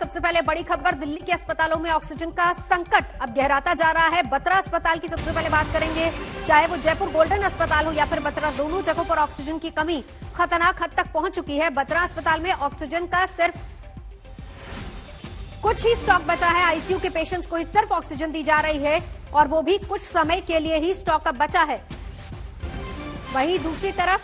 सबसे पहले बड़ी खबर, दिल्ली के अस्पतालों में ऑक्सीजन का संकट अब गहराता जा रहा है। बत्रा अस्पताल की सबसे पहले बात करेंगे। चाहे वो जयपुर गोल्डन अस्पताल हो या फिर बत्रा, दोनों जगहों पर ऑक्सीजन की कमी खतरनाक हद तक पहुंच चुकी है। बत्रा अस्पताल में ऑक्सीजन का सिर्फ कुछ ही स्टॉक बचा है। आईसीयू के पेशेंट्स को ही सिर्फ ऑक्सीजन दी जा रही है और वो भी कुछ समय के लिए ही स्टॉक अब बचा है। वहीं दूसरी तरफ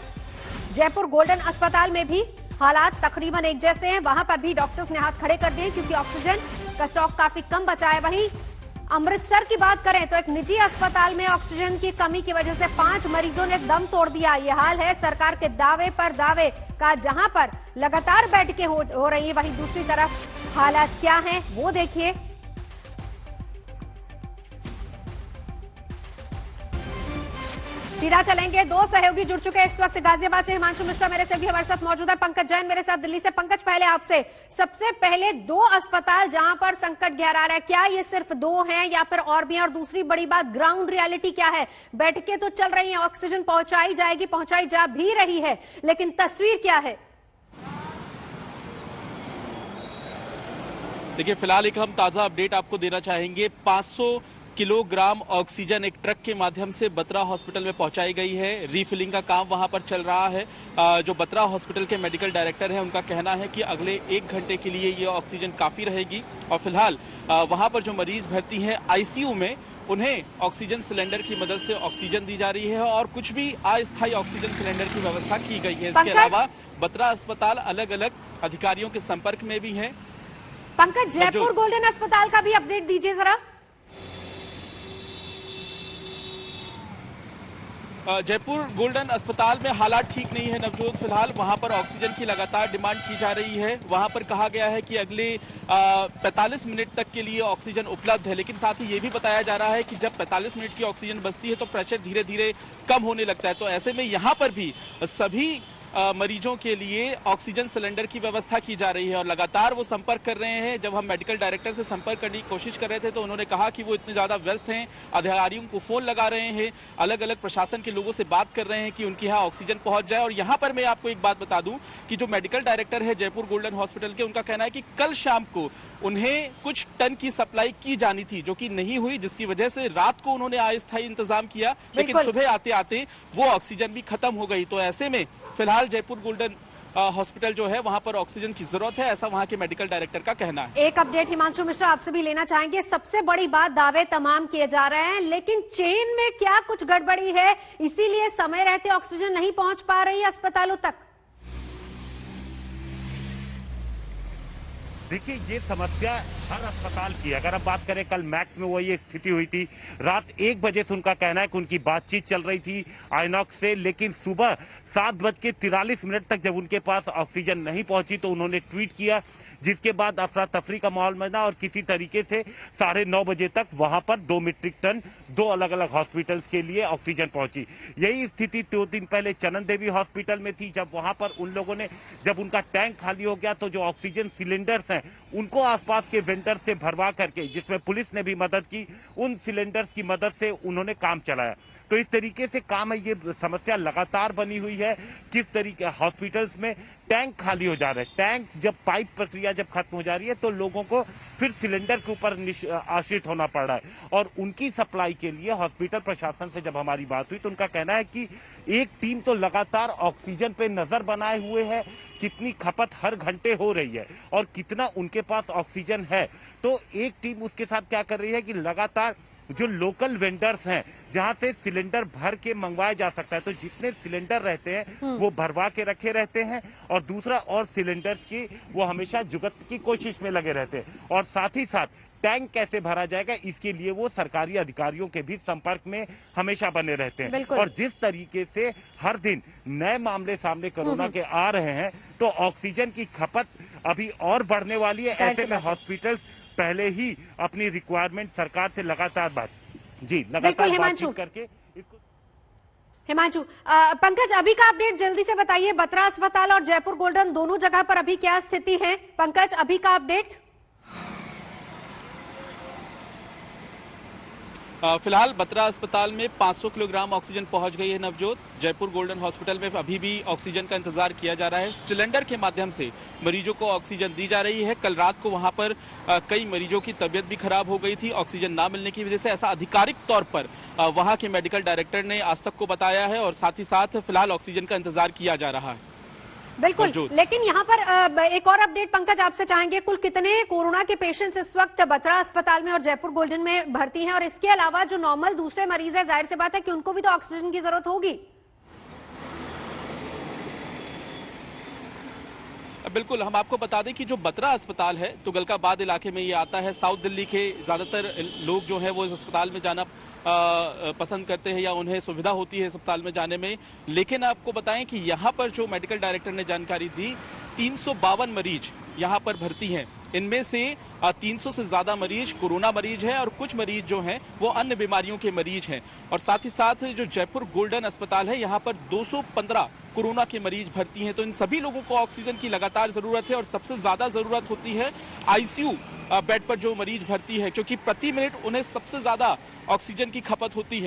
जयपुर गोल्डन अस्पताल में भी हालात तकरीबन एक जैसे हैं। वहां पर भी डॉक्टर्स ने हाथ खड़े कर दिए क्योंकि ऑक्सीजन का स्टॉक काफी कम बचा है। वहीं अमृतसर की बात करें तो एक निजी अस्पताल में ऑक्सीजन की कमी की वजह से 5 मरीजों ने दम तोड़ दिया। ये हाल है सरकार के दावे पर दावे का, जहां पर लगातार बैठकें हो रही है। वहीं दूसरी तरफ हालात क्या हैं वो देखिए। सीधा चलेंगे, दो सहयोगी जुड़ चुके हैं इस वक्त। गाजियाबाद से हिमांशु मिश्रा मेरे सहयोगी हमारे साथ मौजूद है, पंकज जैन मेरे साथ दिल्ली से। पंकज, पहले आपसे, सबसे पहले दो अस्पताल जहां पर संकट गहरा रहा है, क्या ये सिर्फ दो हैं या फिर और भी हैं? और दूसरी बड़ी बात, ग्राउंड रियलिटी क्या है? बैठकें तो चल रही हैं, ऑक्सीजन पहुंचाई जाएगी, पहुंचाई जा भी रही है, लेकिन तस्वीर क्या है? देखिए, फिलहाल एक हम ताजा अपडेट आपको देना चाहेंगे। 500 किलोग्राम ऑक्सीजन एक ट्रक के माध्यम से बत्रा हॉस्पिटल में पहुंचाई गई है। रीफिलिंग का काम वहां पर चल रहा है। जो बत्रा हॉस्पिटल के मेडिकल डायरेक्टर हैं, उनका कहना है कि अगले 1 घंटे के लिए ये ऑक्सीजन काफी रहेगी। और फिलहाल वहां पर जो मरीज भर्ती हैं आईसीयू में, उन्हें ऑक्सीजन सिलेंडर की मदद से ऑक्सीजन दी जा रही है और कुछ भी अस्थायी ऑक्सीजन सिलेंडर की व्यवस्था की गई है। इसके अलावा बत्रा अस्पताल अलग अलग अधिकारियों के संपर्क में भी है। पंकज, जयपुर गोल्डन अस्पताल का भी अपडेट दीजिए जरा। जयपुर गोल्डन अस्पताल में हालात ठीक नहीं है नवजोत। फिलहाल वहां पर ऑक्सीजन की लगातार डिमांड की जा रही है। वहां पर कहा गया है कि अगले 45 मिनट तक के लिए ऑक्सीजन उपलब्ध है, लेकिन साथ ही ये भी बताया जा रहा है कि जब 45 मिनट की ऑक्सीजन बचती है तो प्रेशर धीरे धीरे कम होने लगता है। तो ऐसे में यहाँ पर भी सभी मरीजों के लिए ऑक्सीजन सिलेंडर की व्यवस्था की जा रही है और लगातार वो संपर्क कर रहे हैं। जब हम मेडिकल डायरेक्टर से संपर्क करने की कोशिश कर रहे थे तो उन्होंने कहा कि वो इतने ज्यादा व्यस्त हैं, अधिकारियों को फोन लगा रहे हैं, अलग अलग प्रशासन के लोगों से बात कर रहे हैं कि उनके यहाँ ऑक्सीजन पहुंच जाए। और यहाँ पर मैं आपको एक बात बता दूं कि जो मेडिकल डायरेक्टर है जयपुर गोल्डन हॉस्पिटल के, उनका कहना है कि कल शाम को उन्हें कुछ टन की सप्लाई की जानी थी जो कि नहीं हुई, जिसकी वजह से रात को उन्होंने अस्थायी इंतजाम किया, लेकिन सुबह आते आते वो ऑक्सीजन भी खत्म हो गई। तो ऐसे में फिलहाल जयपुर गोल्डन हॉस्पिटल जो है वहां पर ऑक्सीजन की जरूरत है, ऐसा वहां के मेडिकल डायरेक्टर का कहना है। एक अपडेट हिमांशु मिश्रा आपसे भी लेना चाहेंगे। सबसे बड़ी बात, दावे तमाम किए जा रहे हैं, लेकिन चेन में क्या कुछ गड़बड़ी है, इसीलिए समय रहते ऑक्सीजन नहीं पहुंच पा रही है अस्पतालों तक? देखिए, ये समस्या हर अस्पताल की है। अगर आप बात करें, कल मैक्स में वही स्थिति हुई थी। रात 1 बजे से उनका कहना है कि उनकी बातचीत चल रही थी आइनॉक्स से, लेकिन सुबह 7:43 तक जब उनके पास ऑक्सीजन नहीं पहुंची तो उन्होंने ट्वीट किया, जिसके बाद अफरा तफरी का माहौल बना और किसी तरीके से 9:30 बजे तक वहां पर 2 मीट्रिक टन 2 अलग अलग हॉस्पिटल्स के लिए ऑक्सीजन पहुंची। यही स्थिति 2 दिन पहले चनन देवी हॉस्पिटल में थी, जब वहां पर उन लोगों ने, जब उनका टैंक खाली हो गया तो जो ऑक्सीजन सिलेंडर्स हैं उनको आसपास के वेंडर से भरवा करके, जिसमें पुलिस ने भी मदद की, उन सिलेंडर्स की मदद से उन्होंने काम चलाया। तो इस तरीके से काम है। ये समस्या लगातार बनी हुई है। किस तरीके हॉस्पिटल्स में टैंक खाली हो जा रहे हैं, टैंक जब पाइप प्रक्रिया जब खत्म हो जा रही है तो लोगों को फिर सिलेंडर के ऊपर आश्रित होना पड़ रहा है। और उनकी सप्लाई के लिए हॉस्पिटल प्रशासन से जब हमारी बात हुई तो उनका कहना है कि एक टीम तो लगातार ऑक्सीजन पे नजर बनाए हुए है, कितनी खपत हर घंटे हो रही है और कितना उनके पास ऑक्सीजन है। तो एक टीम उसके साथ क्या कर रही है कि लगातार जो लोकल वेंडर्स हैं जहां से सिलेंडर भर के मंगवाया जा सकता है, तो जितने सिलेंडर रहते हैं वो भरवा के रखे रहते हैं और दूसरा और सिलेंडर्स की वो हमेशा जुगत की कोशिश में लगे रहते हैं। और साथ ही साथ टैंक कैसे भरा जाएगा इसके लिए वो सरकारी अधिकारियों के भी संपर्क में हमेशा बने रहते हैं। और जिस तरीके से हर दिन नए मामले सामने कोरोना के आ रहे हैं तो ऑक्सीजन की खपत अभी और बढ़ने वाली है। ऐसे में हॉस्पिटल पहले ही अपनी रिक्वायरमेंट सरकार से लगातार बातचीत करके इसको। हिमांशु, पंकज, अभी का अपडेट जल्दी से बताइए। बत्रा अस्पताल और जयपुर गोल्डन दोनों जगह पर अभी क्या स्थिति है? पंकज, अभी का अपडेट। फिलहाल बत्रा अस्पताल में 500 किलोग्राम ऑक्सीजन पहुंच गई है नवजोत। जयपुर गोल्डन हॉस्पिटल में अभी भी ऑक्सीजन का इंतजार किया जा रहा है। सिलेंडर के माध्यम से मरीजों को ऑक्सीजन दी जा रही है। कल रात को वहां पर कई मरीजों की तबीयत भी खराब हो गई थी ऑक्सीजन ना मिलने की वजह से, ऐसा आधिकारिक तौर पर वहां के मेडिकल डायरेक्टर ने आज तक को बताया है और साथ ही साथ फिलहाल ऑक्सीजन का इंतजार किया जा रहा है। बिल्कुल, लेकिन यहाँ पर एक और अपडेट पंकज आपसे चाहेंगे, कुल कितने कोरोना के पेशेंट्स इस वक्त बत्रा अस्पताल में और जयपुर गोल्डन में भर्ती हैं, और इसके अलावा जो नॉर्मल दूसरे मरीज है, जाहिर सी बात है कि उनको भी तो ऑक्सीजन की जरूरत होगी। बिल्कुल, हम आपको बता दें कि जो बत्रा अस्पताल है तुगलकाबाद इलाके में ये आता है। साउथ दिल्ली के ज्यादातर लोग जो है वो इस अस्पताल में जाना पसंद करते हैं या उन्हें सुविधा होती है अस्पताल में जाने में। लेकिन आपको बताएं कि यहाँ पर जो मेडिकल डायरेक्टर ने जानकारी दी, 352 मरीज यहाँ पर भर्ती हैं। इनमें से 300 से ज्यादा मरीज कोरोना मरीज हैं और कुछ मरीज जो हैं वो अन्य बीमारियों के मरीज हैं। और साथ ही साथ जो जयपुर गोल्डन अस्पताल है, यहाँ पर 215 कोरोना के मरीज भर्ती हैं। तो इन सभी लोगों को ऑक्सीजन की लगातार जरूरत है और सबसे ज्यादा जरूरत होती है आईसीयू बेड पर जो मरीज भर्ती है, क्योंकि प्रति मिनट उन्हें सबसे ज्यादा ऑक्सीजन की खपत होती है।